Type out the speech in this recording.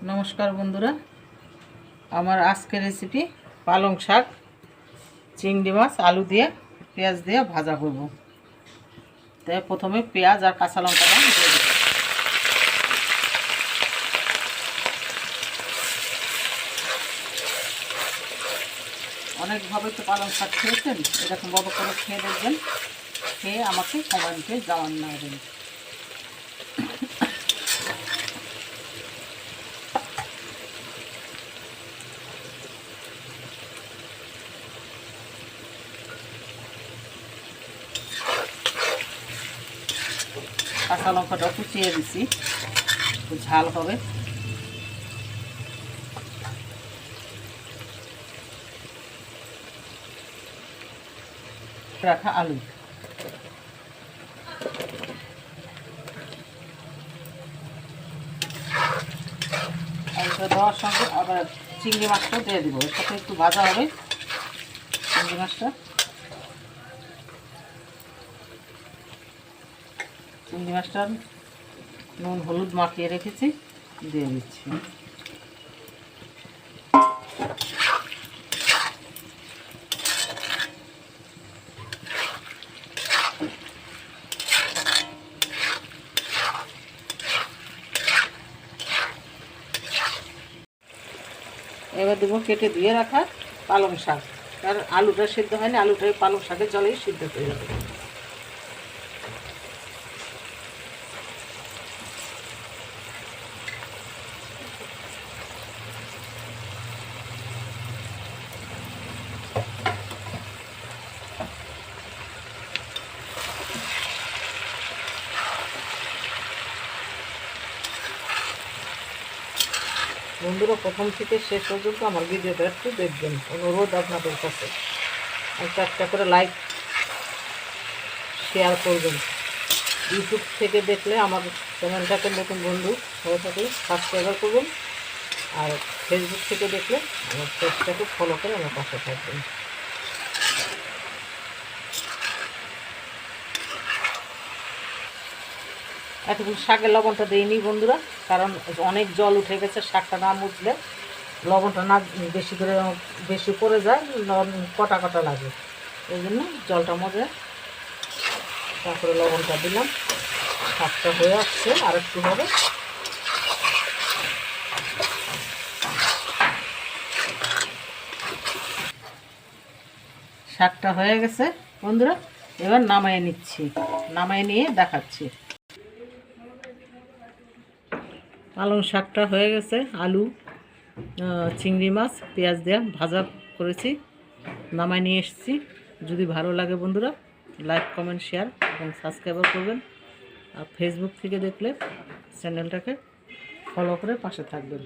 नमस्कार बंधुरा आमार आजकेर रेसिपि पालंग शाक चिंगड़ी माछ आलू दिए पेঁয়াজ दिए भाजा करब। तो प्रथमे पेঁয়াজ और काँचा लंकाटा দিয়ে দেব। অনেকভাবে তো পালং শাক খেয়েছেন, এরকম ভাবে করে খেয়ে দেখবেন, খেয়ে আমাকে খবর দিতে যাওয়ার না দেবেন। কাঁচা লঙ্কাটা কুচিয়ে দিছি, একটু ঝাল হবে। রাখা আলু আলুটা দেওয়ার সঙ্গে আবার চিংড়ি মাছটা দিয়ে দিব, এর সাথে একটু ভাজা হবে চিংড়ি মাছটা। চিংড়ি মাছটা নুন হলুদ মাখিয়ে রেখেছি, দিয়ে দিচ্ছি। এবার দেবো কেটে ধুয়ে রাখা পালং শাক, কারণ আলুটা সিদ্ধ হয়নি, আলুটা পালং শাকের জলেই সিদ্ধ হয়ে যাবে। বন্ধুরা প্রথম থেকে শেষ পর্যন্ত আমার ভিডিওটা একটু দেখবেন, অনুরোধ আপনাদের কাছে। একটা একটা করে লাইক শেয়ার করবেন। ইউটিউব থেকে দেখলে আমার চ্যানেলটাকে নতুন বন্ধু হয়ে থাকলে সাবস্ক্রাইব করবেন, আর ফেসবুক থেকে দেখলে আমার পেজটাকে ফলো করে আমার পাশে থাকবেন। এতক্ষণ শাকের লবণটা দিইনি বন্ধুরা, কারণ অনেক জল উঠে গেছে, শাকটা না মুছলে লবণটা না বেশি করে বেশি পড়ে যায়, কটা কটা লাগে, এই জন্য জলটা মজে তারপরে লবণটা দিলাম। শাকটা হয়ে আসছে, আর একটু হবে। শাকটা হয়ে গেছে বন্ধুরা, এবার নামাইয়ে নিচ্ছি, নামাইয়ে নিয়ে দেখাচ্ছি। পালং শাকটা হয়ে গেছে, আলু চিংড়ি মাছ পেঁয়াজ দেওয়া ভাজা করেছি, নামাই নিয়ে এসেছি। যদি ভালো লাগে বন্ধুরা লাইক কমেন্ট শেয়ার এবং সাবস্ক্রাইব করবেন, আর ফেসবুক থেকে দেখলে চ্যানেলটাকে ফলো করে পাশে থাকবেন।